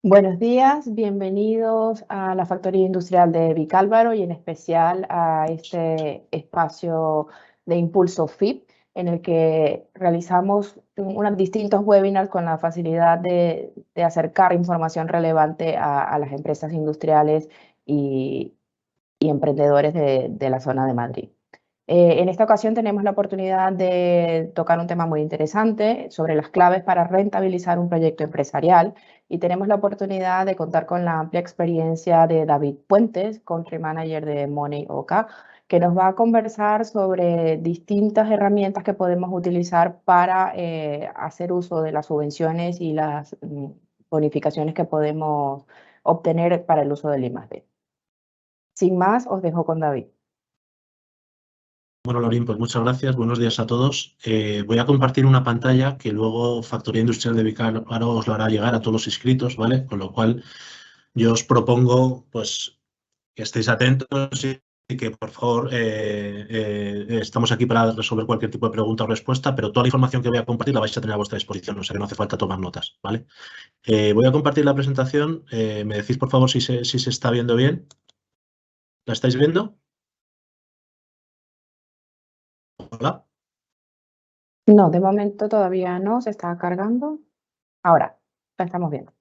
Buenos días, bienvenidos a la Factoría Industrial de Vicálvaro y en especial a este espacio de Impulso FIP, en el que realizamos unos distintos webinars con la facilidad de acercar información relevante a las empresas industriales y emprendedores de la zona de Madrid. En esta ocasión tenemos la oportunidad de tocar un tema muy interesante sobre las claves para rentabilizar un proyecto empresarial y tenemos la oportunidad de contar con la amplia experiencia de David Puentes, Country Manager de Money Oca, que nos va a conversar sobre distintas herramientas que podemos utilizar para hacer uso de las subvenciones y las bonificaciones que podemos obtener para el uso del I+D. Sin más, os dejo con David. Bueno, Lorín, pues muchas gracias. Buenos días a todos. Voy a compartir una pantalla que luego Factoría Industrial de Vicálvaro os lo hará llegar a todos los inscritos, ¿vale? Con lo cual yo os propongo pues, que estéis atentos y que, por favor, estamos aquí para resolver cualquier tipo de pregunta o respuesta, pero toda la información que voy a compartir la vais a tener a vuestra disposición, o sea que no hace falta tomar notas, ¿vale? Voy a compartir la presentación. Me decís, por favor, si se está viendo bien. ¿La estáis viendo? Hola. No, de momento todavía no, se está cargando. Ahora, la estamos viendo.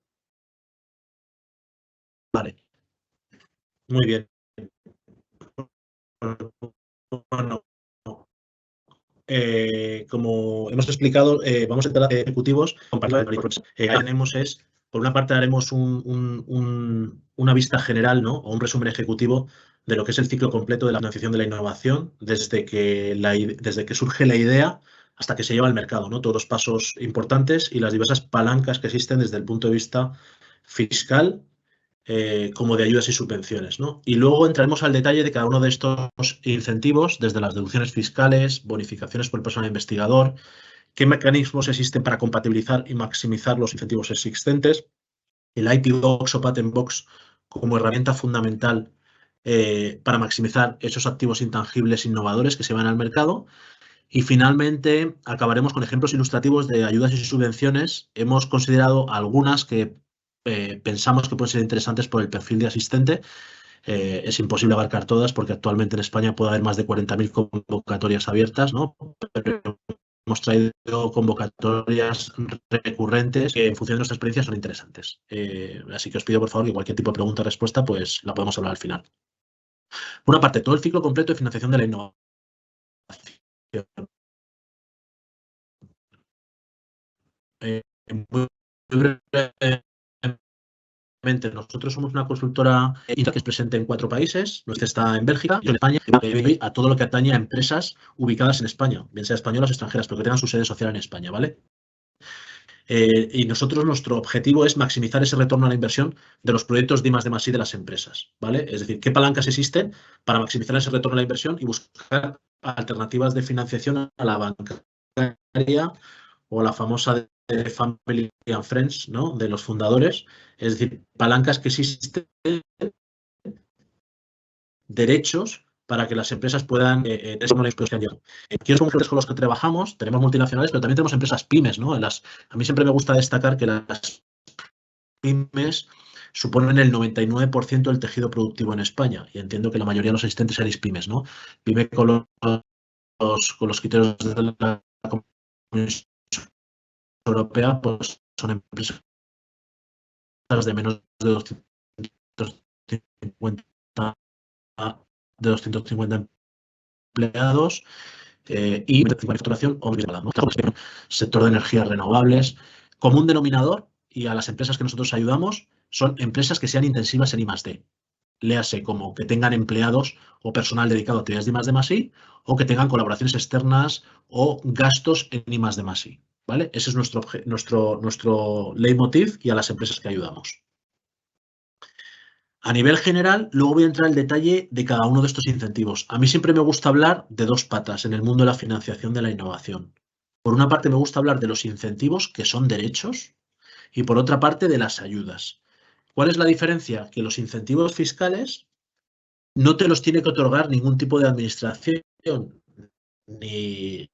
Vale. Muy bien. Bueno, como hemos explicado, vamos a entrar a ejecutivos. Tenemos por una parte haremos una vista general, ¿no? O un resumen ejecutivo de lo que es el ciclo completo de la financiación de la innovación, desde que surge la idea hasta que se lleva al mercado, ¿no? Todos los pasos importantes y las diversas palancas que existen desde el punto de vista fiscal, como de ayudas y subvenciones, ¿no? Y luego entraremos al detalle de cada uno de estos incentivos, desde las deducciones fiscales, bonificaciones por el personal investigador, qué mecanismos existen para compatibilizar y maximizar los incentivos existentes, el IP Box o Patent Box como herramienta fundamental para maximizar esos activos intangibles innovadores que se van al mercado. Y finalmente acabaremos con ejemplos ilustrativos de ayudas y subvenciones. Hemos considerado algunas que pensamos que pueden ser interesantes por el perfil de asistente. Es imposible abarcar todas porque actualmente en España puede haber más de 40.000 convocatorias abiertas, ¿no? Pero hemos traído convocatorias recurrentes que en función de nuestra experiencia son interesantes. Así que os pido por favor que cualquier tipo de pregunta o respuesta pues la podemos hablar al final. Por una parte, todo el ciclo completo de financiación de la innovación. Muy brevemente, nosotros somos una consultora que es presente en 4 países. Nuestra está en Bélgica y en España, y a todo lo que atañe a empresas ubicadas en España, bien sea españolas o extranjeras, pero que tengan su sede social en España, ¿vale? Y nosotros, nuestro objetivo es maximizar ese retorno a la inversión de los proyectos de I+D+I de las empresas, ¿vale? Es decir, qué palancas existen para maximizar ese retorno a la inversión y buscar alternativas de financiación a la bancaria o la famosa de Family and Friends, ¿no? De los fundadores. Es decir, palancas que existen, derechos para que las empresas puedan aquí son con los que trabajamos, tenemos multinacionales, pero también tenemos empresas pymes, ¿no? A mí siempre me gusta destacar que las pymes suponen el 99% del tejido productivo en España, y entiendo que la mayoría de los asistentes seréis pymes, ¿no? Pyme con los criterios de la Comisión Europea, pues son empresas de menos de 250 empleados y facturación o sector de energías renovables. Común denominador, y a las empresas que nosotros ayudamos, son empresas que sean intensivas en I+D. Léase como que tengan empleados o personal dedicado a actividades de I+D+I o que tengan colaboraciones externas o gastos en I+D+I. ¿Vale? Ese es nuestro leitmotiv y a las empresas que ayudamos. A nivel general, luego voy a entrar al detalle de cada uno de estos incentivos. A mí siempre me gusta hablar de 2 patas en el mundo de la financiación de la innovación. Por una parte me gusta hablar de los incentivos, que son derechos, y por otra parte de las ayudas. ¿Cuál es la diferencia? Que los incentivos fiscales no te los tiene que otorgar ningún tipo de administración, ni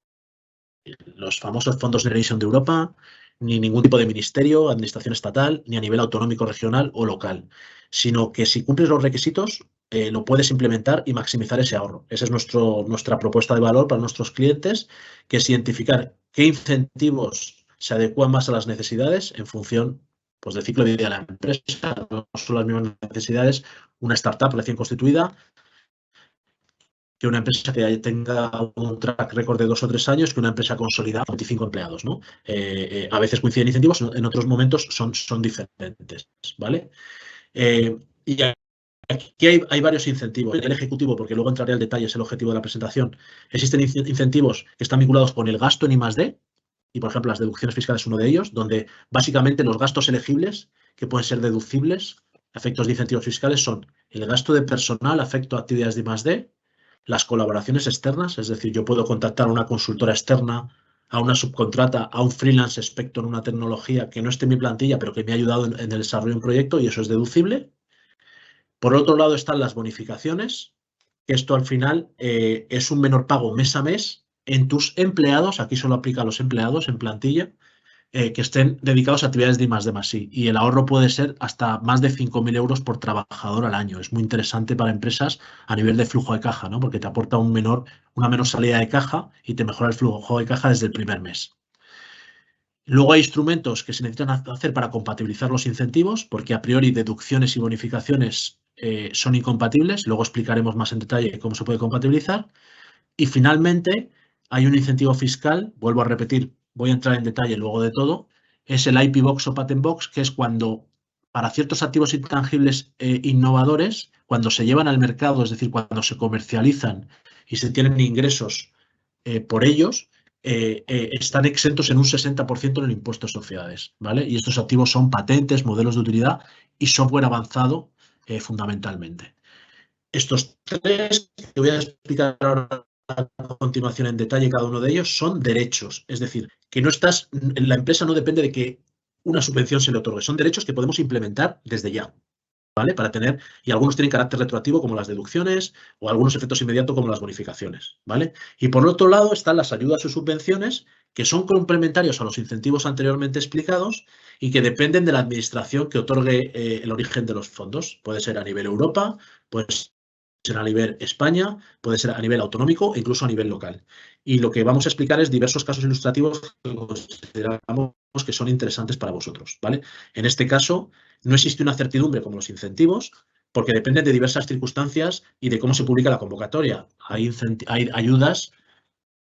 los famosos fondos de Next Generation de Europa, ni ningún tipo de ministerio, administración estatal, ni a nivel autonómico, regional o local, sino que si cumples los requisitos, lo puedes implementar y maximizar ese ahorro. Esa es nuestra propuesta de valor para nuestros clientes, que es identificar qué incentivos se adecúan más a las necesidades en función, pues, del ciclo de vida de la empresa. No son las mismas necesidades una startup recién constituida que una empresa que tenga un track record de 2 o 3 años, que una empresa consolidada con 25 empleados, ¿no? A veces coinciden incentivos, en otros momentos son diferentes, ¿vale? Y aquí hay varios incentivos. El ejecutivo, porque luego entraré al detalle, es el objetivo de la presentación. Existen incentivos que están vinculados con el gasto en I+D, y por ejemplo las deducciones fiscales es uno de ellos, donde básicamente los gastos elegibles que pueden ser deducibles a efectos de incentivos fiscales son el gasto de personal afecto a actividades de I+D, las colaboraciones externas, es decir, yo puedo contactar a una consultora externa, a una subcontrata, a un freelance experto en una tecnología que no esté en mi plantilla, pero que me ha ayudado en el desarrollo de un proyecto, y eso es deducible. Por otro lado están las bonificaciones, que esto al final es un menor pago mes a mes en tus empleados, aquí solo aplica a los empleados en plantilla, que estén dedicados a actividades de I+D+I. Y el ahorro puede ser hasta más de 5.000 euros por trabajador al año. Es muy interesante para empresas a nivel de flujo de caja, ¿no? Porque te aporta una menor salida de caja y te mejora el flujo de caja desde el primer mes. Luego hay instrumentos que se necesitan hacer para compatibilizar los incentivos, porque a priori deducciones y bonificaciones son incompatibles. Luego explicaremos más en detalle cómo se puede compatibilizar. Y finalmente hay un incentivo fiscal, vuelvo a repetir, voy a entrar en detalle luego de todo, es el IP Box o Patent Box, que es cuando para ciertos activos intangibles innovadores, cuando se llevan al mercado, es decir, cuando se comercializan y se tienen ingresos por ellos, están exentos en un 60% en el impuesto de sociedades, ¿vale? Y estos activos son patentes, modelos de utilidad y software avanzado fundamentalmente. Estos tres que voy a explicar ahora a continuación en detalle cada uno de ellos son derechos, es decir, que la empresa no depende de que una subvención se le otorgue, son derechos que podemos implementar desde ya, ¿vale? Para tener, y algunos tienen carácter retroactivo como las deducciones o algunos efectos inmediatos como las bonificaciones, ¿vale? Y por otro lado están las ayudas o subvenciones que son complementarios a los incentivos anteriormente explicados y que dependen de la administración que otorgue el origen de los fondos. Puede ser a nivel Europa, pues ser a nivel España, puede ser a nivel autonómico e incluso a nivel local. Y lo que vamos a explicar es diversos casos ilustrativos que consideramos que son interesantes para vosotros, ¿vale? En este caso, no existe una certidumbre como los incentivos, porque dependen de diversas circunstancias y de cómo se publica la convocatoria. Hay ayudas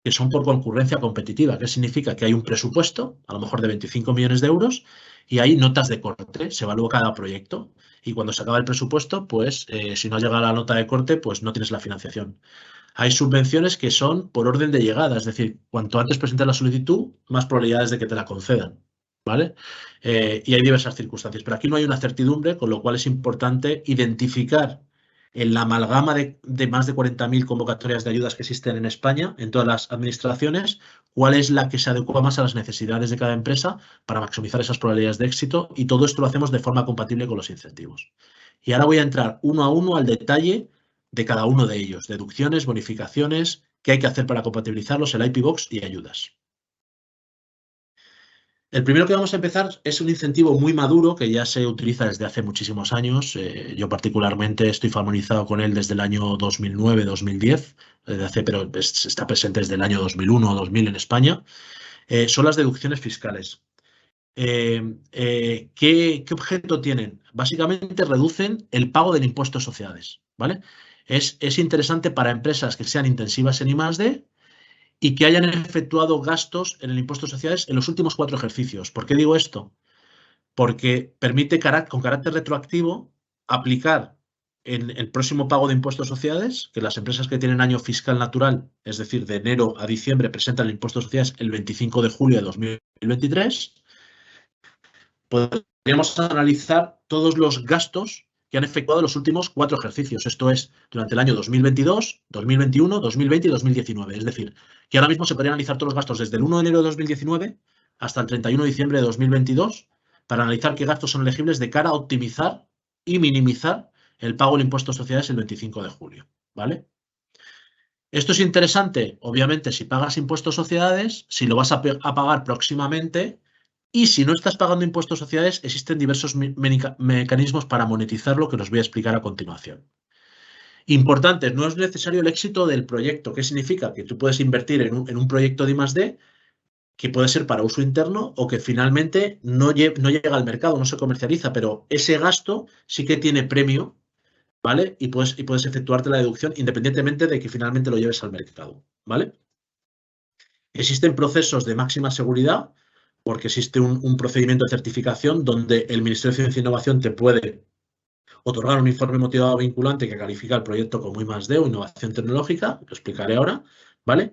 que son por concurrencia competitiva. ¿Qué significa? Que hay un presupuesto, a lo mejor de 25 millones de euros, y hay notas de corte, se evalúa cada proyecto. Y cuando se acaba el presupuesto, pues si no llega la nota de corte, pues no tienes la financiación. Hay subvenciones que son por orden de llegada, es decir, cuanto antes presentes la solicitud, más probabilidades de que te la concedan, ¿vale? Y hay diversas circunstancias, pero aquí no hay una certidumbre, con lo cual es importante identificar en la amalgama de más de 40.000 convocatorias de ayudas que existen en España, en todas las administraciones, cuál es la que se adecua más a las necesidades de cada empresa para maximizar esas probabilidades de éxito, y todo esto lo hacemos de forma compatible con los incentivos. Y ahora voy a entrar uno a uno al detalle de cada uno de ellos, deducciones, bonificaciones, qué hay que hacer para compatibilizarlos, el IP Box y ayudas. El primero que vamos a empezar es un incentivo muy maduro que ya se utiliza desde hace muchísimos años. Yo particularmente estoy familiarizado con él desde el año 2009-2010, pero está presente desde el año 2001 o 2000 en España. Son las deducciones fiscales. ¿Qué objeto tienen? Básicamente reducen el pago del impuesto de sociedades, ¿vale? Es interesante para empresas que sean intensivas en I+D y que hayan efectuado gastos en el impuesto de sociedades en los últimos 4 ejercicios. ¿Por qué digo esto? Porque permite con carácter retroactivo aplicar en el próximo pago de impuestos de sociedades, que las empresas que tienen año fiscal natural, es decir, de enero a diciembre, presentan el impuesto de sociedades el 25 de julio de 2023, podríamos analizar todos los gastos que han efectuado los últimos 4 ejercicios. Esto es, durante el año 2022, 2021, 2020 y 2019. Es decir, que ahora mismo se podrían analizar todos los gastos desde el 1 de enero de 2019 hasta el 31 de diciembre de 2022 para analizar qué gastos son elegibles de cara a optimizar y minimizar el pago del impuesto de sociedades el 25 de julio. ¿Vale? Esto es interesante, obviamente, si pagas impuestos de sociedades, si lo vas a pagar próximamente, Y si no estás pagando impuestos a sociedades, existen diversos mecanismos para monetizarlo que los voy a explicar a continuación. Importante, no es necesario el éxito del proyecto. ¿Qué significa? Que tú puedes invertir en un proyecto de I+D que puede ser para uso interno o que finalmente no llega al mercado, no se comercializa, pero ese gasto sí que tiene premio, ¿vale? Y puedes efectuarte la deducción independientemente de que finalmente lo lleves al mercado, ¿vale? Existen procesos de máxima seguridad porque existe un procedimiento de certificación donde el Ministerio de Ciencia e Innovación te puede otorgar un informe motivado vinculante que califica el proyecto como I+D o innovación tecnológica, lo explicaré ahora, ¿vale?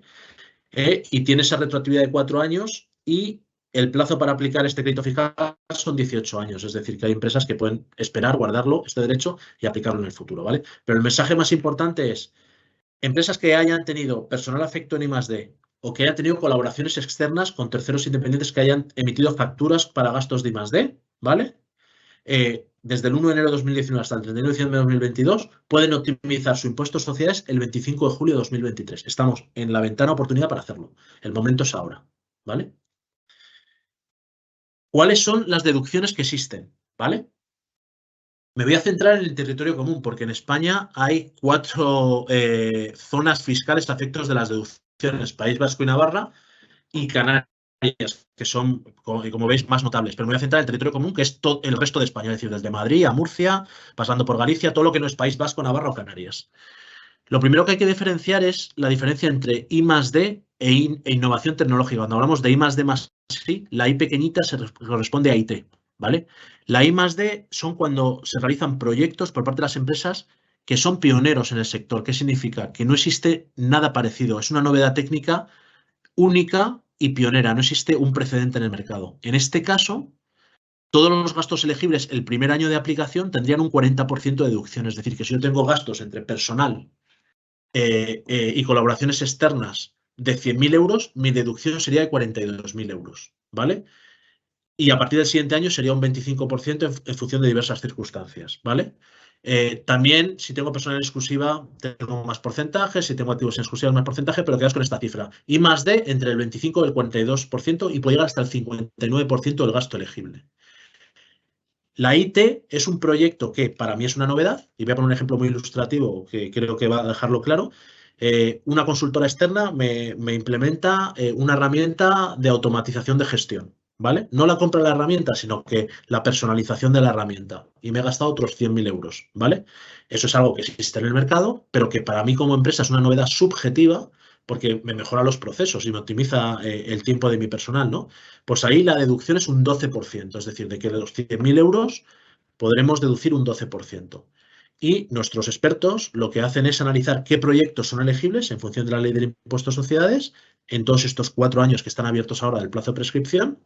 Y tiene esa retroactividad de 4 años y el plazo para aplicar este crédito fiscal son 18 años, es decir, que hay empresas que pueden esperar, guardarlo, este derecho, y aplicarlo en el futuro, ¿vale? Pero el mensaje más importante es, empresas que hayan tenido personal afecto en I+D o que hayan tenido colaboraciones externas con terceros independientes que hayan emitido facturas para gastos de I+D, ¿vale? Desde el 1 de enero de 2019 hasta el 31 de diciembre de 2022, pueden optimizar su impuesto de sociedades el 25 de julio de 2023. Estamos en la ventana de oportunidad para hacerlo. El momento es ahora, ¿vale? ¿Cuáles son las deducciones que existen? ¿Vale? Me voy a centrar en el territorio común, porque en España hay 4 zonas fiscales a efectos de las deducciones: País Vasco y Navarra y Canarias, que son, como veis, más notables. Pero me voy a centrar en el territorio común, que es todo el resto de España, es decir, desde Madrid a Murcia, pasando por Galicia, todo lo que no es País Vasco, Navarra o Canarias. Lo primero que hay que diferenciar es la diferencia entre I+D e innovación tecnológica. Cuando hablamos de I+D más I, la I pequeñita se corresponde a IT, ¿vale? La I+D son cuando se realizan proyectos por parte de las empresas que son pioneros en el sector. ¿Qué significa? Que no existe nada parecido. Es una novedad técnica única y pionera. No existe un precedente en el mercado. En este caso, todos los gastos elegibles el primer año de aplicación tendrían un 40% de deducción. Es decir, que si yo tengo gastos entre personal y colaboraciones externas de 100.000 euros, mi deducción sería de 42.000 euros, ¿vale? Y a partir del siguiente año sería un 25% en función de diversas circunstancias, ¿vale? También, si tengo personal en exclusiva, tengo más porcentaje, si tengo activos en exclusiva, más porcentaje, pero quedas con esta cifra. I+D entre el 25 y el 42% y puede llegar hasta el 59% del gasto elegible. La IT es un proyecto que para mí es una novedad, y voy a poner un ejemplo muy ilustrativo que creo que va a dejarlo claro. Una consultora externa me implementa una herramienta de automatización de gestión, ¿vale? No la compra la herramienta, sino que la personalización de la herramienta. Y me he gastado otros 100.000 euros, ¿vale? Eso es algo que existe en el mercado, pero que para mí como empresa es una novedad subjetiva porque me mejora los procesos y me optimiza el tiempo de mi personal, ¿no? Pues ahí la deducción es un 12%, es decir, de que de los 100.000 euros podremos deducir un 12%. Y nuestros expertos lo que hacen es analizar qué proyectos son elegibles en función de la ley del impuesto a sociedades en todos estos 4 años que están abiertos ahora del plazo de prescripción,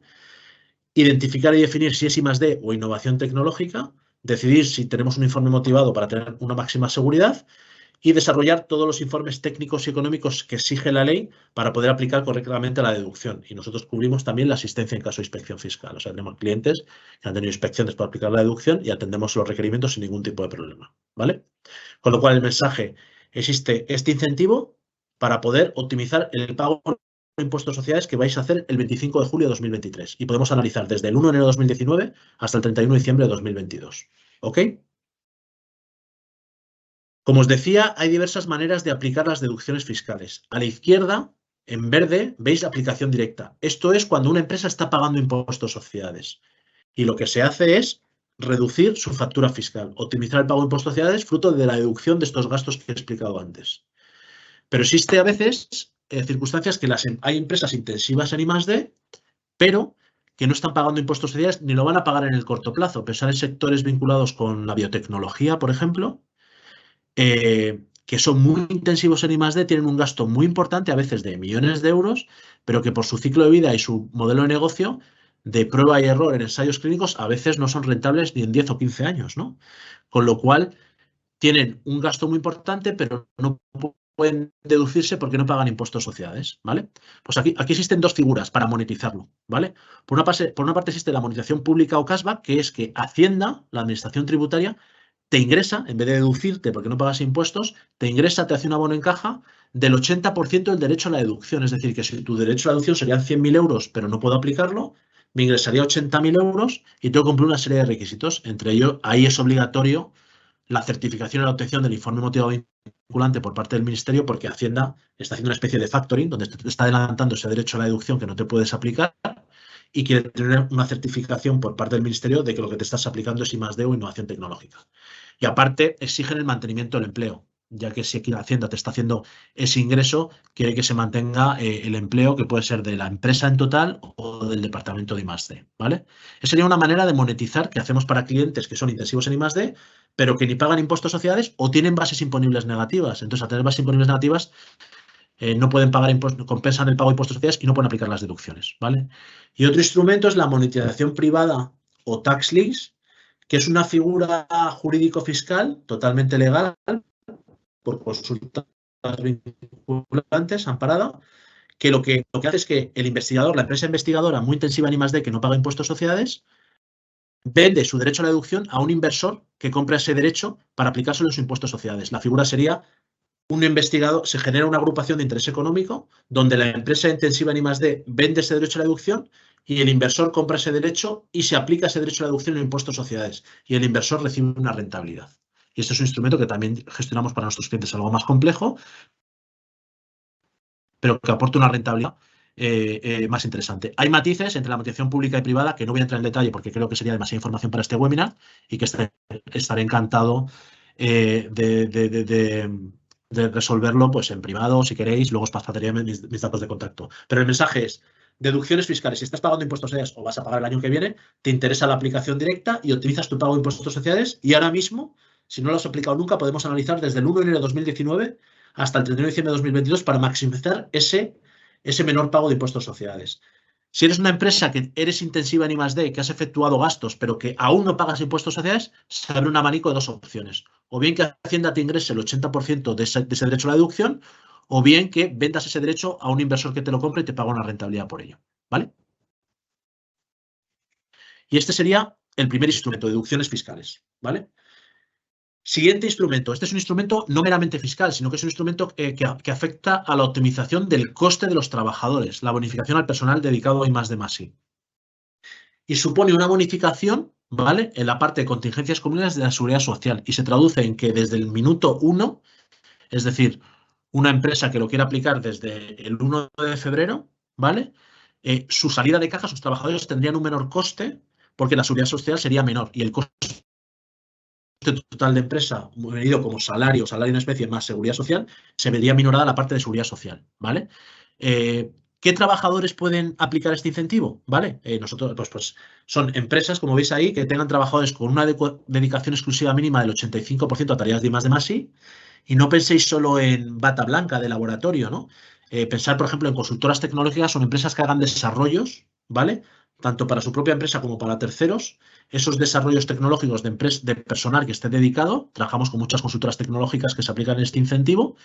identificar y definir si es I+D o innovación tecnológica, decidir si tenemos un informe motivado para tener una máxima seguridad y desarrollar todos los informes técnicos y económicos que exige la ley para poder aplicar correctamente la deducción. Y nosotros cubrimos también la asistencia en caso de inspección fiscal. O sea, tenemos clientes que han tenido inspecciones para aplicar la deducción y atendemos los requerimientos sin ningún tipo de problema, ¿vale? Con lo cual, el mensaje, existe este incentivo para poder optimizar el pago de impuestos a sociedades que vais a hacer el 25 de julio de 2023. Y podemos analizar desde el 1 de enero de 2019 hasta el 31 de diciembre de 2022. ¿Ok? Como os decía, hay diversas maneras de aplicar las deducciones fiscales. A la izquierda, en verde, veis la aplicación directa. Esto es cuando una empresa está pagando impuestos a sociedades. Y lo que se hace es reducir su factura fiscal, optimizar el pago de impuestos a sociedades fruto de la deducción de estos gastos que he explicado antes. Pero existe a veces circunstancias que hay empresas intensivas en I+D, pero que no están pagando impuestos a sociedades ni lo van a pagar en el corto plazo. Pensar en sectores vinculados con la biotecnología, por ejemplo, que son muy intensivos en I+D, tienen un gasto muy importante, a veces de millones de euros, pero que por su ciclo de vida y su modelo de negocio, de prueba y error en ensayos clínicos, a veces no son rentables ni en 10 o 15 años, ¿no? Con lo cual, tienen un gasto muy importante, pero no pueden deducirse porque no pagan impuestos a sociedades, ¿vale? Pues aquí existen dos figuras para monetizarlo, ¿vale? Por una parte existe la monetización pública o cashback, que es que Hacienda, la administración tributaria, te ingresa, en vez de deducirte porque no pagas impuestos, te ingresa, te hace un abono en caja del 80% del derecho a la deducción. Es decir, que si tu derecho a la deducción serían 100.000 euros, pero no puedo aplicarlo, me ingresaría 80.000 euros y tengo que cumplir una serie de requisitos. Entre ellos, ahí es obligatorio la certificación y la obtención del informe motivado vinculante por parte del Ministerio, porque Hacienda está haciendo una especie de factoring donde te está adelantando ese derecho a la deducción que no te puedes aplicar y quiere tener una certificación por parte del Ministerio de que lo que te estás aplicando es I+D o innovación tecnológica. Y aparte, exigen el mantenimiento del empleo, ya que si aquí la Hacienda te está haciendo ese ingreso, quiere que se mantenga el empleo, que puede ser de la empresa en total o del departamento de I+D, ¿vale? Esa sería una manera de monetizar que hacemos para clientes que son intensivos en I+D, pero que ni pagan impuestos sociales o tienen bases imponibles negativas. Entonces, al tener bases imponibles negativas, no pueden pagar impuestos, compensan el pago de impuestos sociales y no pueden aplicar las deducciones, ¿vale? Y otro instrumento es la monetización privada o tax lease, que es una figura jurídico-fiscal totalmente legal por consultas vinculantes, amparada, que lo que hace es que el investigador, la empresa investigadora muy intensiva en I+D que no paga impuestos sociales, vende su derecho a la deducción a un inversor que compra ese derecho para aplicárselo en sus impuestos sociales. La figura sería un investigador, se genera una agrupación de interés económico donde la empresa intensiva en I+D vende ese derecho a la deducción y el inversor compra ese derecho y se aplica ese derecho a la deducción en impuestos sociales y el inversor recibe una rentabilidad. Y este es un instrumento que también gestionamos para nuestros clientes, algo más complejo, pero que aporta una rentabilidad más interesante. Hay matices entre la monetización pública y privada que no voy a entrar en detalle porque creo que sería demasiada información para este webinar y que estaré encantado de resolverlo pues en privado, si queréis, luego os pasaría mis datos de contacto. Pero el mensaje es, deducciones fiscales. Si estás pagando impuestos sociales o vas a pagar el año que viene, te interesa la aplicación directa y optimizas tu pago de impuestos sociales y ahora mismo, si no lo has aplicado nunca, podemos analizar desde el 1 de enero de 2019 hasta el 31 de diciembre de 2022 para maximizar ese menor pago de impuestos sociales. Si eres una empresa que eres intensiva en I+D, que has efectuado gastos, pero que aún no pagas impuestos sociales, se abre un abanico de dos opciones. O bien que Hacienda te ingrese el 80% de ese derecho a la deducción, o bien que vendas ese derecho a un inversor que te lo compre y te paga una rentabilidad por ello. ¿Vale? Y este sería el primer instrumento, deducciones fiscales. ¿Vale? Siguiente instrumento. Este es un instrumento no meramente fiscal, sino que es un instrumento que afecta a la optimización del coste de los trabajadores, la bonificación al personal dedicado a I+D+I. Y supone una bonificación, ¿vale?, en la parte de contingencias comunes de la seguridad social. Y se traduce en que desde el minuto 1, es decir, una empresa que lo quiera aplicar desde el 1 de febrero, ¿vale?, su salida de caja, sus trabajadores tendrían un menor coste porque la seguridad social sería menor y el coste total de empresa, medido como salario en especie más seguridad social, se vería minorada la parte de seguridad social, ¿vale? ¿Qué trabajadores pueden aplicar este incentivo? ¿Vale? Nosotros, pues son empresas, como veis ahí, que tengan trabajadores con una dedicación exclusiva mínima del 85% a tareas de I+D+I, y no penséis solo en bata blanca de laboratorio, ¿no? Pensar, por ejemplo, en consultoras tecnológicas o en empresas que hagan desarrollos, ¿vale?, tanto para su propia empresa como para terceros. Esos desarrollos tecnológicos de personal que esté dedicado, trabajamos con muchas consultoras tecnológicas que se aplican este incentivo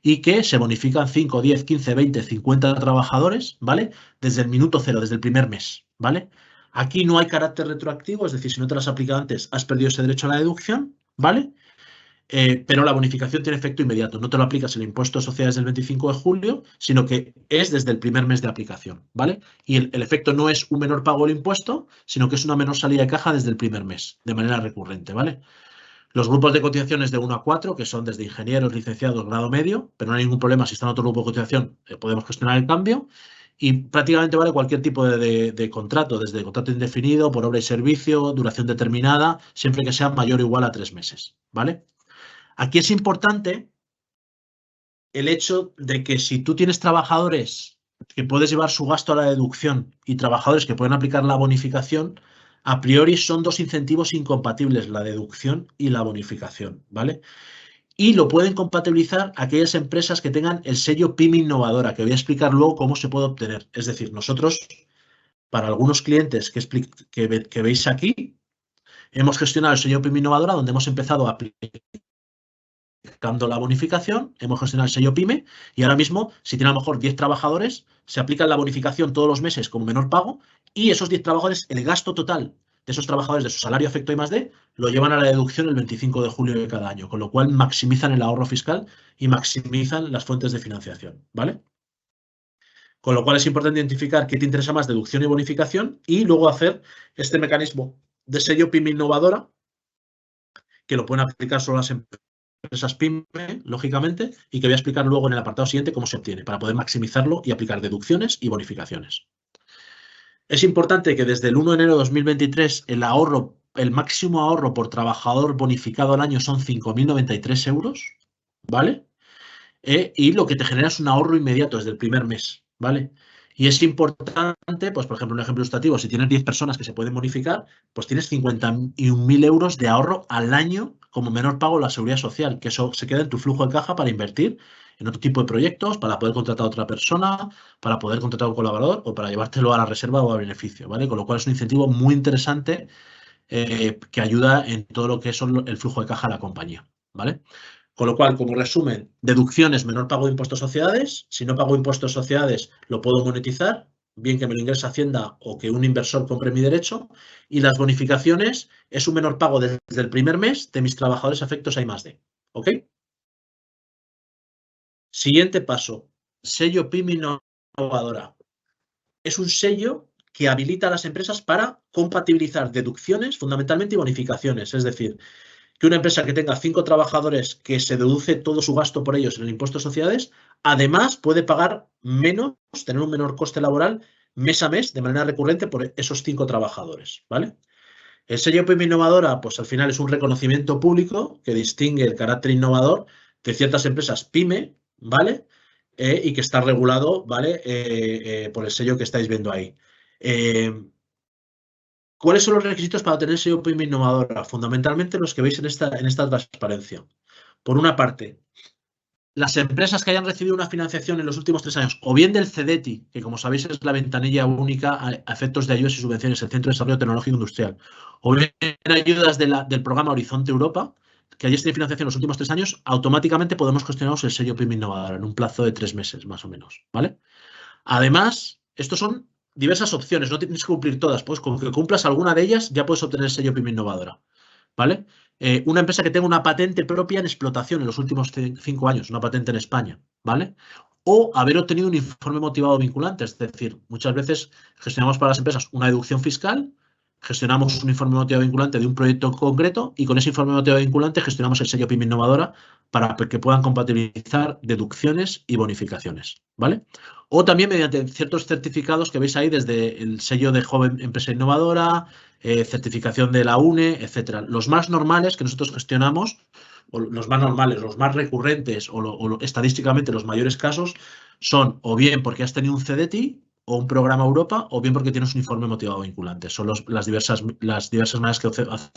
y que se bonifican 5, 10, 15, 20, 50 trabajadores, ¿vale?, desde el minuto cero, desde el primer mes, ¿vale? Aquí no hay carácter retroactivo, es decir, si no te lo has aplicado antes, has perdido ese derecho a la deducción, ¿vale? Pero la bonificación tiene efecto inmediato. No te lo aplicas el impuesto de sociedades del 25 de julio, sino que es desde el primer mes de aplicación, ¿vale? Y el efecto no es un menor pago del impuesto, sino que es una menor salida de caja desde el primer mes, de manera recurrente, ¿vale? Los grupos de cotizaciones de 1 a 4, que son desde ingenieros, licenciados, grado medio, pero no hay ningún problema si está en otro grupo de cotización, podemos gestionar el cambio. Y prácticamente vale cualquier tipo de contrato, desde contrato indefinido, por obra y servicio, duración determinada, siempre que sea mayor o igual a 3 meses, ¿vale? Aquí es importante el hecho de que si tú tienes trabajadores que puedes llevar su gasto a la deducción y trabajadores que pueden aplicar la bonificación, a priori son dos incentivos incompatibles, la deducción y la bonificación, ¿vale? Y lo pueden compatibilizar aquellas empresas que tengan el sello PYME innovadora, que voy a explicar luego cómo se puede obtener. Es decir, nosotros, para algunos clientes que veis aquí, hemos gestionado el sello PYME innovadora, donde hemos empezado a aplicar la bonificación, hemos gestionado el sello PYME y ahora mismo, si tiene a lo mejor 10 trabajadores, se aplica la bonificación todos los meses como menor pago y esos 10 trabajadores, el gasto total de esos trabajadores de su salario afecto I+D, lo llevan a la deducción el 25 de julio de cada año, con lo cual maximizan el ahorro fiscal y maximizan las fuentes de financiación, ¿vale? Con lo cual es importante identificar qué te interesa más, deducción y bonificación, y luego hacer este mecanismo de sello PYME innovadora, que lo pueden aplicar solo las empresas PYME, lógicamente, y que voy a explicar luego en el apartado siguiente cómo se obtiene, para poder maximizarlo y aplicar deducciones y bonificaciones. Es importante que desde el 1 de enero de 2023 el máximo ahorro por trabajador bonificado al año son 5.093 euros, ¿vale? Y lo que te genera es un ahorro inmediato desde el primer mes, ¿vale? Y es importante, pues por ejemplo, un ejemplo ilustrativo, si tienes 10 personas que se pueden bonificar, pues tienes 51.000 euros de ahorro al año como menor pago de la seguridad social, que eso se queda en tu flujo de caja para invertir en otro tipo de proyectos, para poder contratar a otra persona, para poder contratar a un colaborador o para llevártelo a la reserva o a beneficio, ¿vale? Con lo cual es un incentivo muy interesante que ayuda en todo lo que es el flujo de caja de la compañía, ¿vale? Con lo cual, como resumen, deducciones, menor pago de impuestos a sociedades. Si no pago impuestos a sociedades, lo puedo monetizar, bien que me lo ingrese Hacienda o que un inversor compre mi derecho. Y las bonificaciones es un menor pago desde el primer mes de mis trabajadores afectos a I+D. ¿Ok? Siguiente paso. Sello PYME innovadora. Es un sello que habilita a las empresas para compatibilizar deducciones, fundamentalmente, y bonificaciones. Es decir, que una empresa que tenga 5 trabajadores que se deduce todo su gasto por ellos en el impuesto de sociedades, además puede pagar menos, tener un menor coste laboral mes a mes de manera recurrente por esos 5 trabajadores, ¿vale? El sello PYME innovadora, pues al final es un reconocimiento público que distingue el carácter innovador de ciertas empresas PYME, ¿vale? Y que está regulado, ¿vale? Por el sello que estáis viendo ahí. ¿Cuáles son los requisitos para tener sello PYME innovadora? Fundamentalmente los que veis en esta transparencia. Por una parte, las empresas que hayan recibido una financiación en los últimos 3 años, o bien del CEDETI, que como sabéis es la ventanilla única a efectos de ayudas y subvenciones, el Centro de Desarrollo Tecnológico Industrial, o bien ayudas del programa Horizonte Europa, que hayáis tenido financiación en los últimos 3 años, automáticamente podemos gestionaros el sello PYME innovadora en un plazo de 3 meses, más o menos, ¿vale? Además, estos son diversas opciones, no tienes que cumplir todas, pues con que cumplas alguna de ellas ya puedes obtener el sello PYME innovadora, ¿vale? Una empresa que tenga una patente propia en explotación en los últimos 5 años, una patente en España, ¿vale? O haber obtenido un informe motivado vinculante, es decir, muchas veces gestionamos para las empresas una deducción fiscal, gestionamos un informe motivado vinculante de un proyecto concreto y con ese informe motivado vinculante gestionamos el sello PYME innovadora para que puedan compatibilizar deducciones y bonificaciones, ¿vale? O también mediante ciertos certificados que veis ahí desde el sello de joven empresa innovadora, certificación de la UNE, etcétera. Los más normales que nosotros gestionamos, o los más normales, los más recurrentes o estadísticamente los mayores casos, son o bien porque has tenido un CEDETI o un programa Europa, o bien porque tienes un informe motivado vinculante. Son las diversas maneras que hacemos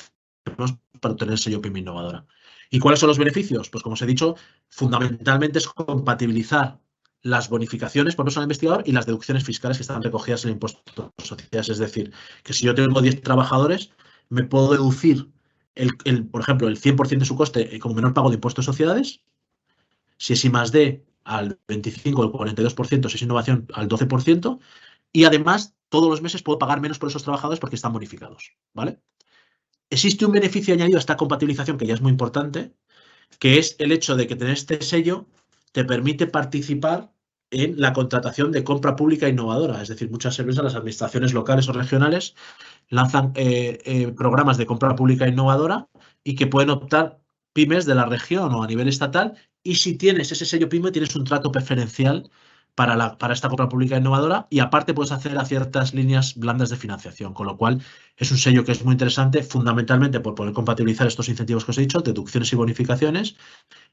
para obtener el sello PYME innovadora. ¿Y cuáles son los beneficios? Pues como os he dicho, fundamentalmente es compatibilizar las bonificaciones por persona investigador y las deducciones fiscales que están recogidas en el impuesto de sociedades. Es decir, que si yo tengo 10 trabajadores, me puedo deducir, por ejemplo, el 100% de su coste como menor pago de impuestos de sociedades. Si es I+D, al 25 o el 42%, si es innovación, al 12%. Y además, todos los meses puedo pagar menos por esos trabajadores porque están bonificados, ¿vale? Existe un beneficio añadido a esta compatibilización que ya es muy importante, que es el hecho de que tener este sello te permite participar en la contratación de compra pública innovadora. Es decir, muchas empresas, las administraciones locales o regionales, lanzan programas de compra pública innovadora y que pueden optar pymes de la región o a nivel estatal. Y si tienes ese sello pyme, tienes un trato preferencial para esta compra pública innovadora y aparte puedes acceder a ciertas líneas blandas de financiación, con lo cual es un sello que es muy interesante fundamentalmente por poder compatibilizar estos incentivos que os he dicho, deducciones y bonificaciones,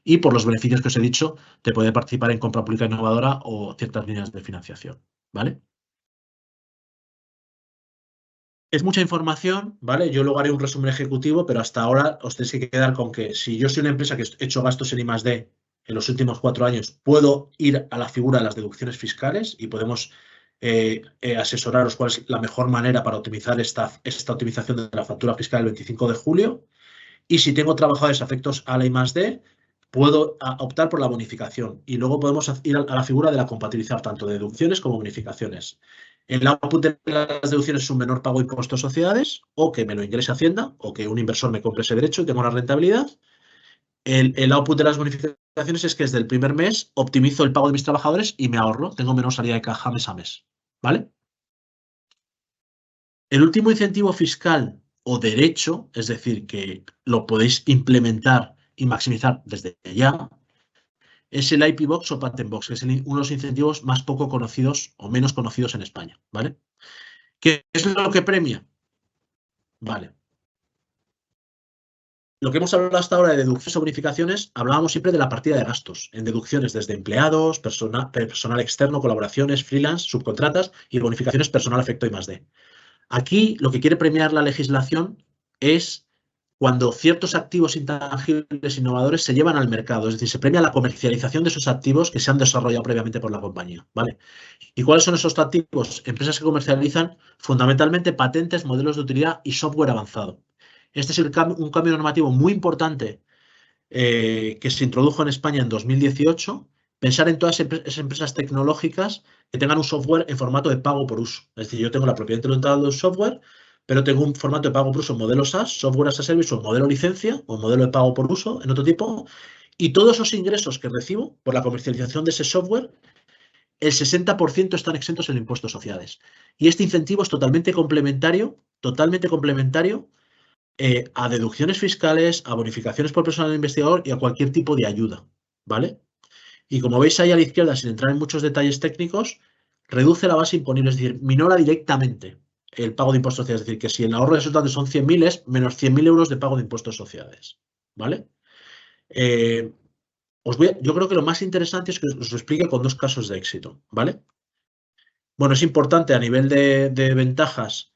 y por los beneficios que os he dicho de poder participar en compra pública innovadora o ciertas líneas de financiación, ¿vale? Es mucha información, ¿vale? Yo luego haré un resumen ejecutivo, pero hasta ahora os tenéis que quedar con que si yo soy una empresa que he hecho gastos en I+D en los últimos 4 años, puedo ir a la figura de las deducciones fiscales y podemos asesoraros cuál es la mejor manera para optimizar esta optimización de la factura fiscal el 25 de julio. Y si tengo trabajadores afectos a la I+D, puedo optar por la bonificación. Y luego podemos ir a la figura de la compatibilizar tanto deducciones como bonificaciones. El output de las deducciones es un menor pago de impuestos a sociedades, o que me lo ingrese Hacienda, o que un inversor me compre ese derecho y tenga una rentabilidad. el output de las bonificaciones es que desde el primer mes optimizo el pago de mis trabajadores y me ahorro, tengo menos salida de caja mes a mes, ¿vale? El último incentivo fiscal o derecho, es decir, que lo podéis implementar y maximizar desde ya, es el IP Box o Patent Box, que es uno de los incentivos más poco conocidos o menos conocidos en España, ¿vale? ¿Qué es lo que premia? Vale. Lo que hemos hablado hasta ahora de deducciones o bonificaciones, hablábamos siempre de la partida de gastos, en deducciones desde empleados, personal externo, colaboraciones, freelance, subcontratas y bonificaciones personal, efecto y +D. Aquí lo que quiere premiar la legislación es cuando ciertos activos intangibles innovadores se llevan al mercado, es decir, se premia la comercialización de esos activos que se han desarrollado previamente por la compañía, ¿vale? ¿Y cuáles son esos activos? Empresas que comercializan fundamentalmente patentes, modelos de utilidad y software avanzado. Este es un cambio normativo muy importante que se introdujo en España en 2018. Pensar en todas esas empresas tecnológicas que tengan un software en formato de pago por uso. Es decir, yo tengo la propiedad intelectual del software, pero tengo un formato de pago por uso en modelo SaaS, software as a service o modelo licencia o modelo de pago por uso en otro tipo. Y todos esos ingresos que recibo por la comercialización de ese software, el 60% están exentos en el impuesto de sociedades. Y este incentivo es totalmente complementario a deducciones fiscales, a bonificaciones por personal investigador y a cualquier tipo de ayuda, ¿vale? Y como veis ahí a la izquierda, sin entrar en muchos detalles técnicos, reduce la base imponible, es decir, minora directamente el pago de impuestos sociales. Es decir, que si el ahorro resultante son 100.000 es menos 100.000 euros de pago de impuestos sociales, ¿vale? Yo creo que lo más interesante es que os lo explique con dos casos de éxito, ¿vale? Bueno, es importante a nivel de ventajas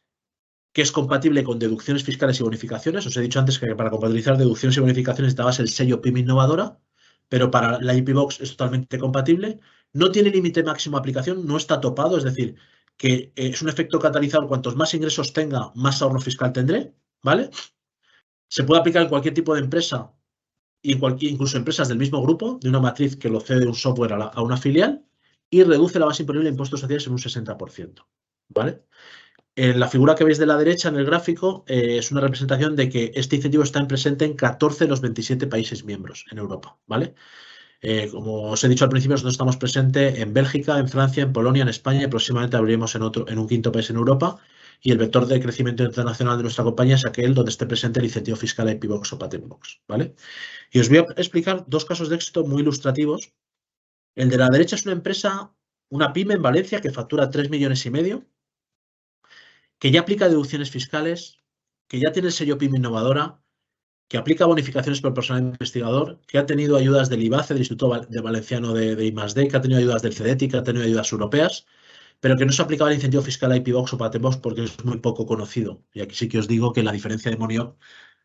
que es compatible con deducciones fiscales y bonificaciones. Os he dicho antes que para compatibilizar deducciones y bonificaciones necesitabas el sello PYME Innovadora, pero para la IP Box es totalmente compatible. No tiene límite máximo de aplicación, no está topado, es decir, que es un efecto catalizador. Cuantos más ingresos tenga, más ahorro fiscal tendré, ¿vale? Se puede aplicar en cualquier tipo de empresa, incluso empresas del mismo grupo, de una matriz que lo cede un software a una filial, y reduce la base imponible de impuestos sociales en un 60%, ¿vale? En la figura que veis de la derecha en el gráfico es una representación de que este incentivo está presente en 14 de los 27 países miembros en Europa, ¿vale? Como os he dicho al principio, nosotros estamos presentes en Bélgica, en Francia, en Polonia, en España y próximamente abriremos en un quinto país en Europa. Y el vector de crecimiento internacional de nuestra compañía es aquel donde esté presente el incentivo fiscal IP Box o Patent Box, ¿vale? Y os voy a explicar dos casos de éxito muy ilustrativos. El de la derecha es una empresa, una pyme en Valencia que factura 3,5 millones, que ya aplica deducciones fiscales, que ya tiene el sello PYME Innovadora, que aplica bonificaciones por personal investigador, que ha tenido ayudas del IBACE, del Instituto Valenciano de I+D, que ha tenido ayudas del CEDETI, que ha tenido ayudas europeas, pero que no se aplicaba el incentivo fiscal a IP Box o Patent Box porque es muy poco conocido. Y aquí sí que os digo que la diferencia de Moniop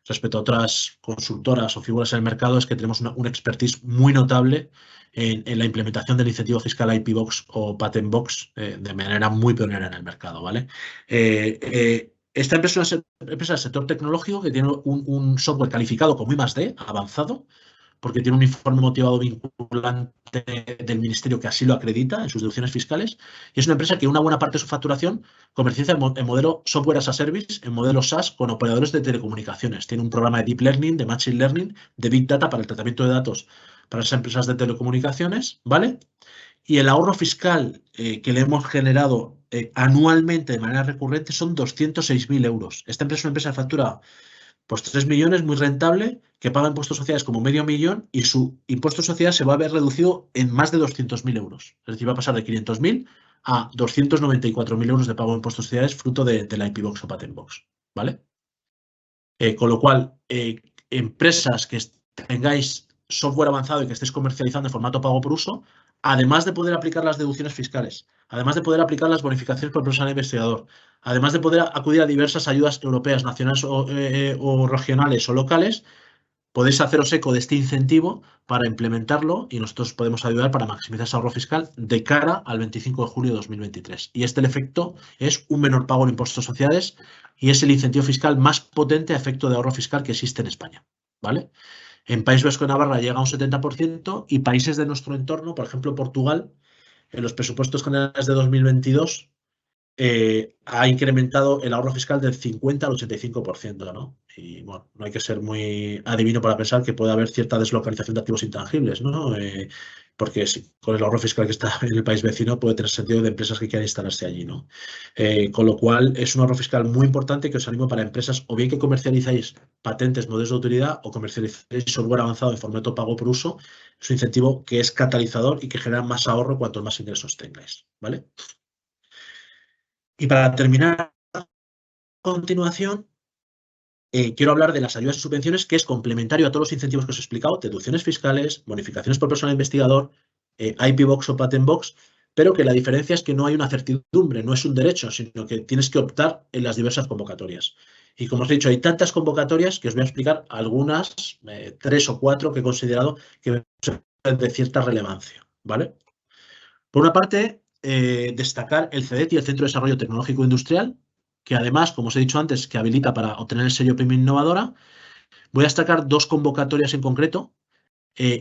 respecto a otras consultoras o figuras en el mercado es que tenemos una expertise muy notable en la implementación del incentivo fiscal a IP Box o Patent Box de manera muy pionera en el mercado, ¿vale? Esta empresa es una empresa del sector tecnológico que tiene un software calificado como I+D, avanzado, porque tiene un informe motivado vinculante del Ministerio que así lo acredita en sus deducciones fiscales, y es una empresa que una buena parte de su facturación comercializa en modelo software as a service, en modelo SaaS, con operadores de telecomunicaciones. Tiene un programa de Deep Learning, de Machine Learning, de Big Data para el tratamiento de datos para esas empresas de telecomunicaciones, ¿vale? Y el ahorro fiscal que le hemos generado anualmente de manera recurrente son 206.000 euros. Esta empresa es una empresa que factura pues 3 millones, muy rentable, que paga impuestos sociales como medio millón y su impuesto social se va a ver reducido en más de 200.000 euros. Es decir, va a pasar de 500.000 a 294.000 euros de pago de impuestos sociales fruto de la IP Box o Patent Box, ¿vale? Con lo cual, empresas que tengáis software avanzado y que estéis comercializando en formato pago por uso, además de poder aplicar las deducciones fiscales, además de poder aplicar las bonificaciones por personal investigador, además de poder acudir a diversas ayudas europeas, nacionales o regionales o locales, podéis haceros eco de este incentivo para implementarlo y nosotros podemos ayudar para maximizar ese ahorro fiscal de cara al 25 de julio de 2023. Y el efecto es un menor pago en impuestos sociales y es el incentivo fiscal más potente a efecto de ahorro fiscal que existe en España, ¿vale? En País Vasco y Navarra llega a un 70% y países de nuestro entorno, por ejemplo Portugal, en los presupuestos generales de 2022 ha incrementado el ahorro fiscal del 50 al 85%, ¿no? Y bueno, no hay que ser muy adivino para pensar que puede haber cierta deslocalización de activos intangibles, ¿no? Porque con el ahorro fiscal que está en el país vecino puede tener sentido de empresas que quieran instalarse allí, ¿no? Con lo cual es un ahorro fiscal muy importante que os animo para empresas o bien que comercializáis patentes, modelos de utilidad o comercializáis software avanzado en formato pago por uso. Es un incentivo que es catalizador y que genera más ahorro cuanto más ingresos tengáis, ¿vale? Y para terminar a continuación, quiero hablar de las ayudas y subvenciones, que es complementario a todos los incentivos que os he explicado, deducciones fiscales, bonificaciones por personal investigador, IP Box o Patent Box, pero que la diferencia es que no hay una certidumbre, no es un derecho, sino que tienes que optar en las diversas convocatorias. Y como os he dicho, hay tantas convocatorias que os voy a explicar algunas, 3 o 4 que he considerado que son de cierta relevancia, ¿vale? Por una parte, destacar el CEDET y el Centro de Desarrollo Tecnológico Industrial, que además, como os he dicho antes, que habilita para obtener el sello Pyme Innovadora. Voy a destacar 2 convocatorias en concreto.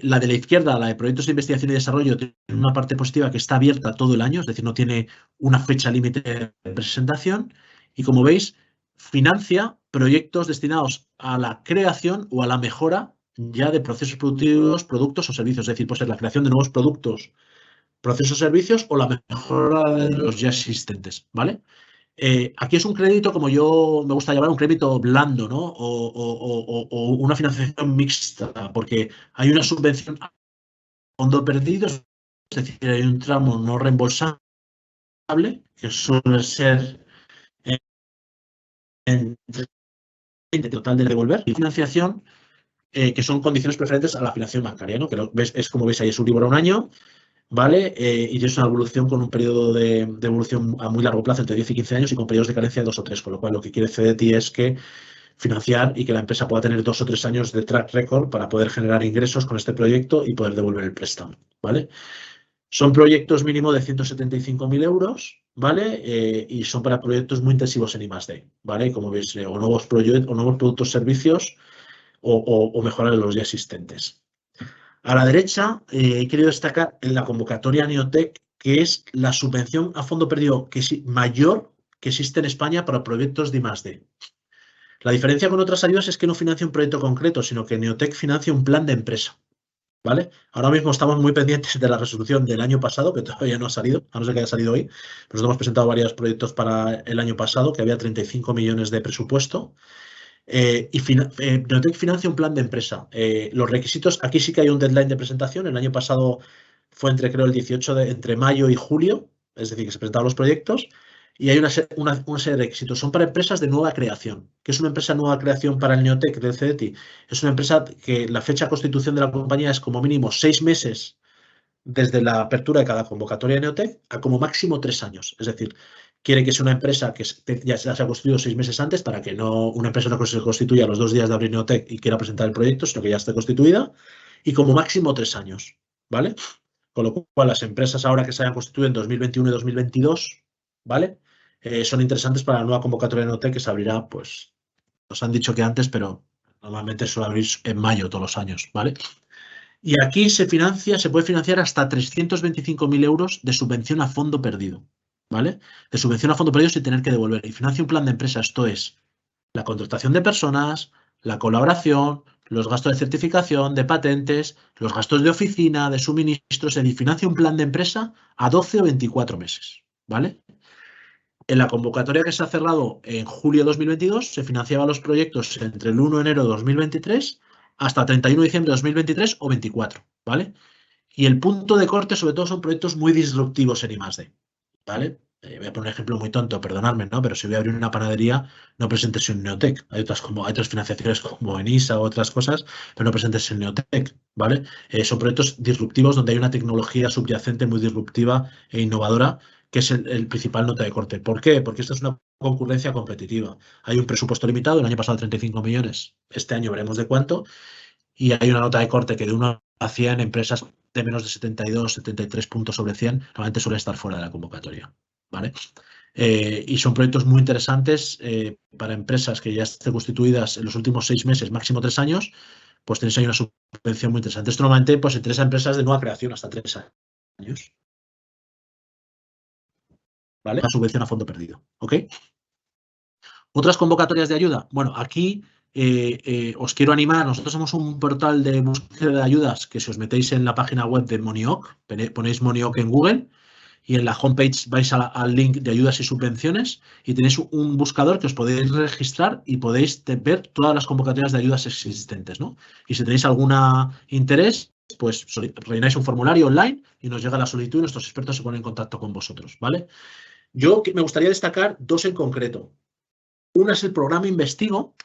La de la izquierda, la de proyectos de investigación y desarrollo, tiene una parte positiva que está abierta todo el año, es decir, no tiene una fecha límite de presentación. Y como veis, financia proyectos destinados a la creación o a la mejora ya de procesos productivos, productos o servicios. Es decir, puede ser la creación de nuevos productos, procesos, servicios o la mejora de los ya existentes, ¿vale? Aquí es un crédito, como yo me gusta llamar, un crédito blando, ¿no? O una financiación mixta, porque hay una subvención a fondo perdido, es decir, hay un tramo no reembolsable, que suele ser el total de devolver, y financiación, que son condiciones preferentes a la financiación bancaria, ¿no? Que es como veis ahí, es un libro a un año, ¿vale? Y es una evolución con un periodo de evolución a muy largo plazo, entre 10 y 15 años, y con periodos de carencia de 2 o 3, con lo cual lo que quiere CDTI es que financiar y que la empresa pueda tener 2 o 3 años de track record para poder generar ingresos con este proyecto y poder devolver el préstamo, ¿vale? Son proyectos mínimo de 175.000 euros, ¿vale? Y son para proyectos muy intensivos en I+D, ¿vale? Como veis, o nuevos productos, servicios o mejorar los ya existentes. A la derecha, he querido destacar en la convocatoria Neotec, que es la subvención a fondo perdido mayor que existe en España para proyectos de I+D. La diferencia con otras ayudas es que no financia un proyecto concreto, sino que Neotec financia un plan de empresa, ¿vale? Ahora mismo estamos muy pendientes de la resolución del año pasado, que todavía no ha salido, a no ser que haya salido hoy. Nosotros hemos presentado varios proyectos para el año pasado, que había 35 millones de presupuesto. Neotec financia un plan de empresa. Los requisitos, aquí sí que hay un deadline de presentación. El año pasado fue creo, el 18 entre mayo y julio, es decir, que se presentaban los proyectos. Y hay una serie de requisitos. Son para empresas de nueva creación. ¿Qué es una empresa de nueva creación para el Neotec del CDTI? Es una empresa que la fecha de constitución de la compañía es como mínimo 6 meses desde la apertura de cada convocatoria de Neotec a como máximo 3 años. Es decir, quiere que sea una empresa que ya se ha constituido 6 meses antes para que no una empresa no se constituya a los 2 días de abrir Neotec y quiera presentar el proyecto, sino que ya esté constituida, y como máximo 3 años, ¿vale? Con lo cual, las empresas ahora que se hayan constituido en 2021 y 2022, ¿vale? Son interesantes para la nueva convocatoria de Neotec que se abrirá, pues, nos han dicho que antes, pero normalmente suele abrir en mayo todos los años, ¿vale? Y aquí se puede financiar hasta 325.000 euros de subvención a fondo perdido, ¿vale? De subvención a fondo perdido sin tener que devolver. Y financia un plan de empresa, esto es la contratación de personas, la colaboración, los gastos de certificación, de patentes, los gastos de oficina, de suministros, y financia un plan de empresa a 12 o 24 meses, ¿vale? En la convocatoria que se ha cerrado en julio de 2022, se financiaban los proyectos entre el 1 de enero de 2023 hasta 31 de diciembre de 2023 o 24, ¿vale? Y el punto de corte, sobre todo, son proyectos muy disruptivos en I+D, ¿vale? Voy a poner un ejemplo muy tonto, perdonadme, ¿no? Pero si voy a abrir una panadería, no presentes en Neotec. Hay otras financiaciones como ENISA o otras cosas, pero no presentes en Neotec, ¿vale? Son proyectos disruptivos donde hay una tecnología subyacente muy disruptiva e innovadora, que es el principal nota de corte. ¿Por qué? Porque esto es una concurrencia competitiva. Hay un presupuesto limitado, el año pasado 35 millones, este año veremos de cuánto, y hay una nota de corte que de 1 a 100 empresas de menos de 72, 73 puntos sobre 100, normalmente suele estar fuera de la convocatoria, ¿vale? Y son proyectos muy interesantes para empresas que ya estén constituidas en los últimos 6 meses, máximo 3 años, pues tenéis ahí una subvención muy interesante. Esto normalmente pues interesa a empresas de nueva creación hasta 3 años, ¿vale? Una subvención a fondo perdido, ¿ok? Otras convocatorias de ayuda. Bueno, aquí os quiero animar. Nosotros somos un portal de búsqueda de ayudas que si os metéis en la página web de Monioc, ponéis Monioc en Google y en la homepage vais al link de ayudas y subvenciones y tenéis un buscador que os podéis registrar y podéis ver todas las convocatorias de ayudas existentes, ¿no? Y si tenéis algún interés, pues rellenáis un formulario online y nos llega la solicitud y nuestros expertos se ponen en contacto con vosotros, ¿vale? Yo me gustaría destacar dos en concreto. Una es el programa Investigo,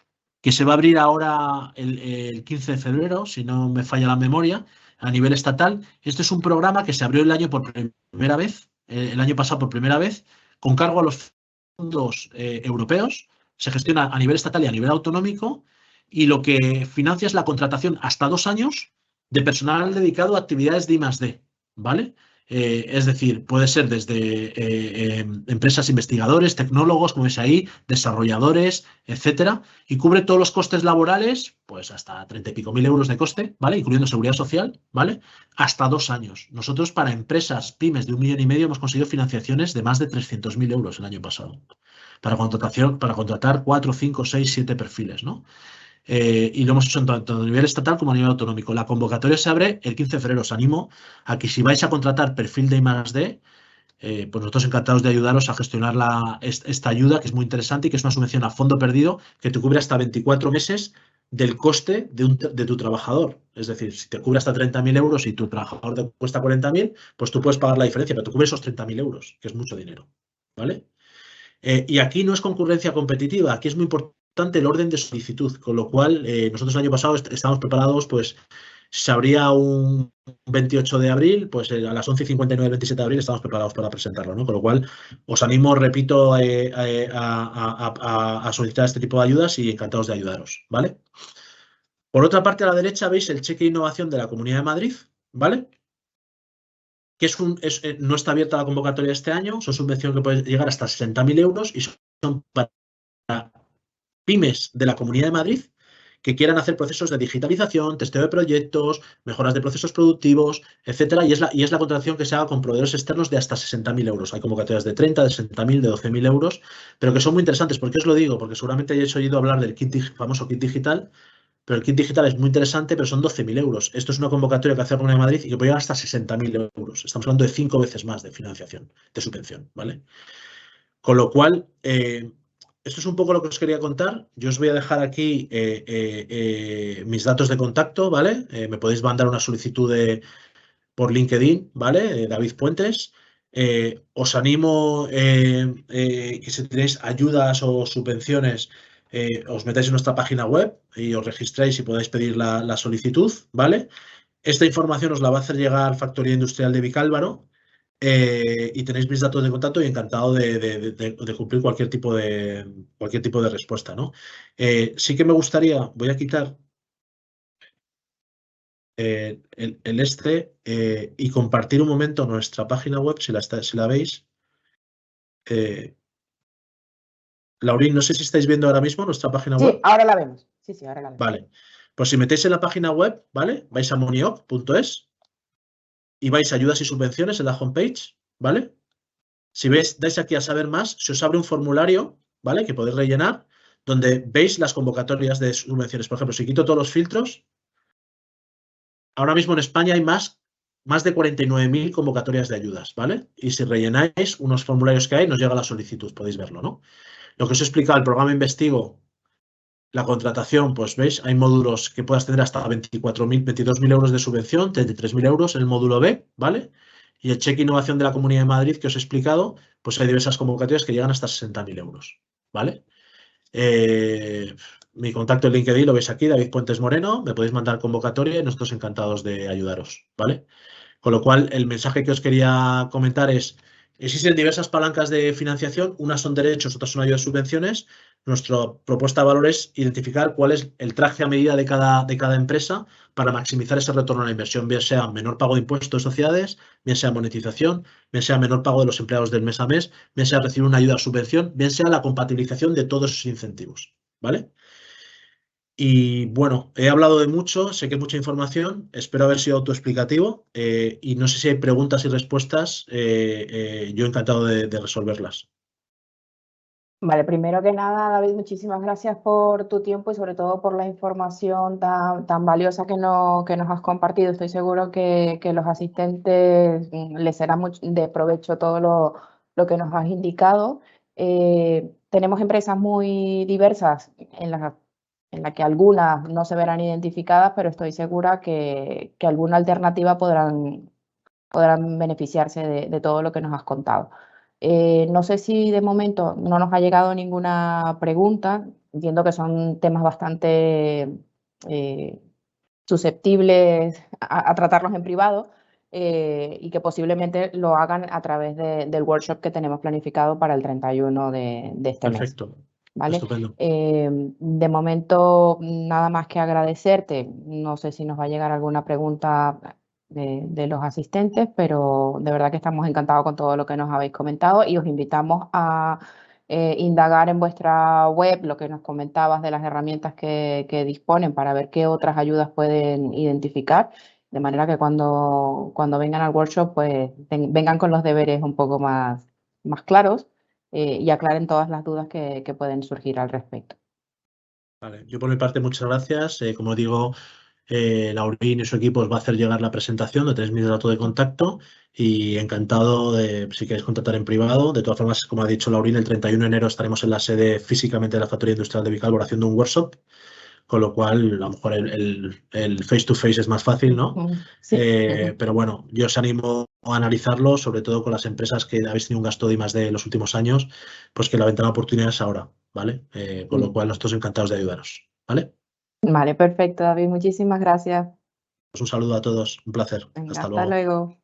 que se va a abrir ahora el 15 de febrero, si no me falla la memoria, a nivel estatal. Este es un programa que se abrió el año pasado por primera vez, con cargo a los fondos europeos. Se gestiona a nivel estatal y a nivel autonómico, y lo que financia es la contratación hasta 2 años de personal dedicado a actividades de I+D, ¿vale? Es decir, puede ser desde empresas investigadores, tecnólogos, como veis ahí, desarrolladores, etcétera, y cubre todos los costes laborales, pues hasta 30 y pico mil euros de coste, ¿vale? Incluyendo seguridad social, ¿vale? Hasta 2 años. Nosotros para empresas pymes de 1,5 millones hemos conseguido financiaciones de más de 300.000 euros el año pasado. Para contratar 4, 5, 6, 7 perfiles, ¿no? Y lo hemos hecho tanto a nivel estatal como a nivel autonómico. La convocatoria se abre el 15 de febrero. Os animo a que si vais a contratar perfil de I+D, pues nosotros encantados de ayudaros a gestionar esta ayuda, que es muy interesante y que es una subvención a fondo perdido que te cubre hasta 24 meses del coste de tu trabajador. Es decir, si te cubre hasta 30.000 euros y tu trabajador te cuesta 40.000, pues tú puedes pagar la diferencia, pero te cubre esos 30.000 euros, que es mucho dinero, ¿vale? Y aquí no es concurrencia competitiva, aquí es muy importante el orden de solicitud, con lo cual nosotros el año pasado estábamos preparados, pues se abría un 28 de abril, pues a las 11:59 del 27 de abril estamos preparados para presentarlo, ¿no? Con lo cual os animo, repito, a solicitar este tipo de ayudas y encantados de ayudaros, ¿vale? Por otra parte, a la derecha veis el cheque de innovación de la Comunidad de Madrid, ¿vale? Que no está abierta la convocatoria este año, son subvenciones que pueden llegar hasta 60.000 euros y son para pymes de la Comunidad de Madrid que quieran hacer procesos de digitalización, testeo de proyectos, mejoras de procesos productivos, etcétera, y es la contratación que se haga con proveedores externos de hasta 60.000 euros. Hay convocatorias de 30, de 60.000, de 12.000 euros, pero que son muy interesantes. ¿Por qué os lo digo? Porque seguramente hayáis oído hablar del famoso kit digital, pero el kit digital es muy interesante, pero son 12.000 euros. Esto es una convocatoria que hace la Comunidad de Madrid y que puede llegar hasta 60.000 euros. Estamos hablando de 5 veces más de financiación, de subvención, ¿vale? Con lo cual, esto es un poco lo que os quería contar. Yo os voy a dejar aquí mis datos de contacto, ¿vale? Me podéis mandar una solicitud por LinkedIn, ¿vale? David Puentes. Os animo que si tenéis ayudas o subvenciones, os metáis en nuestra página web y os registréis y podáis pedir la solicitud, ¿vale? Esta información os la va a hacer llegar Factoría Industrial de Vicálvaro. Y tenéis mis datos de contacto y encantado de cumplir cualquier tipo de respuesta, ¿no? Sí que me gustaría, voy a quitar y compartir un momento nuestra página web, si la veis. Laurín, no sé si estáis viendo ahora mismo nuestra página web. Sí, ahora la vemos. Sí, ahora la vemos. Vale. Pues si metéis en la página web, ¿vale? Vais a monioc.es y vais a ayudas y subvenciones en la homepage, ¿vale? Si dais aquí a saber más, se os abre un formulario, ¿vale? Que podéis rellenar, donde veis las convocatorias de subvenciones. Por ejemplo, si quito todos los filtros, ahora mismo en España hay más de 49.000 convocatorias de ayudas, ¿vale? Y si rellenáis unos formularios que hay, nos llega la solicitud, podéis verlo, ¿no? Lo que os he explicado, el programa Investigo, la contratación, pues veis, hay módulos que puedas tener hasta 22.000 euros de subvención, 33.000 euros en el módulo B, ¿vale? Y el cheque innovación de la Comunidad de Madrid que os he explicado, pues hay diversas convocatorias que llegan hasta 60.000 euros, ¿vale? Mi contacto en LinkedIn lo veis aquí, David Puentes Moreno, me podéis mandar convocatoria y nosotros encantados de ayudaros, ¿vale? Con lo cual, el mensaje que os quería comentar es, existen diversas palancas de financiación, unas son derechos, otras son ayudas y subvenciones. Nuestra propuesta de valor es identificar cuál es el traje a medida de cada empresa para maximizar ese retorno a la inversión, bien sea menor pago de impuestos de sociedades, bien sea monetización, bien sea menor pago de los empleados del mes a mes, bien sea recibir una ayuda o subvención, bien sea la compatibilización de todos esos incentivos, ¿vale? Y bueno, he hablado de mucho, sé que es mucha información, espero haber sido autoexplicativo y no sé si hay preguntas y respuestas, yo encantado de resolverlas. Vale, primero que nada, David, muchísimas gracias por tu tiempo y sobre todo por la información tan valiosa que nos has compartido. Estoy seguro que los asistentes les será de provecho todo lo que nos has indicado. Tenemos empresas muy diversas en la que algunas no se verán identificadas, pero estoy segura que alguna alternativa podrán beneficiarse de todo lo que nos has contado. No sé si de momento no nos ha llegado ninguna pregunta. Entiendo que son temas bastante eh, susceptibles a tratarlos en privado y que posiblemente lo hagan a través del workshop que tenemos planificado para el 31 de este mes. Perfecto. ¿Vale? Estupendo. De momento, nada más que agradecerte. No sé si nos va a llegar alguna pregunta de los asistentes, pero de verdad que estamos encantados con todo lo que nos habéis comentado y os invitamos a indagar en vuestra web lo que nos comentabas de las herramientas que disponen para ver qué otras ayudas pueden identificar, de manera que cuando vengan al workshop pues vengan con los deberes un poco más claros y aclaren todas las dudas que pueden surgir al respecto. Vale. Yo por mi parte, muchas gracias. Como digo, Laurín y su equipo os va a hacer llegar la presentación, de tenéis mi dato de contacto y encantado de, si queréis contactar en privado. De todas formas, como ha dicho Laurín, el 31 de enero estaremos en la sede físicamente de la Factoría Industrial de Vicálvaro haciendo un workshop, con lo cual a lo mejor el face to face es más fácil, ¿no? Sí. Pero bueno, yo os animo a analizarlo, sobre todo con las empresas que habéis tenido un gasto de I+D en los últimos años, pues que la ventana de oportunidad es ahora, ¿vale? Con lo cual nosotros encantados de ayudaros, ¿vale? Vale, perfecto, David. Muchísimas gracias. Pues un saludo a todos, un placer. Venga, Hasta hasta luego. luego.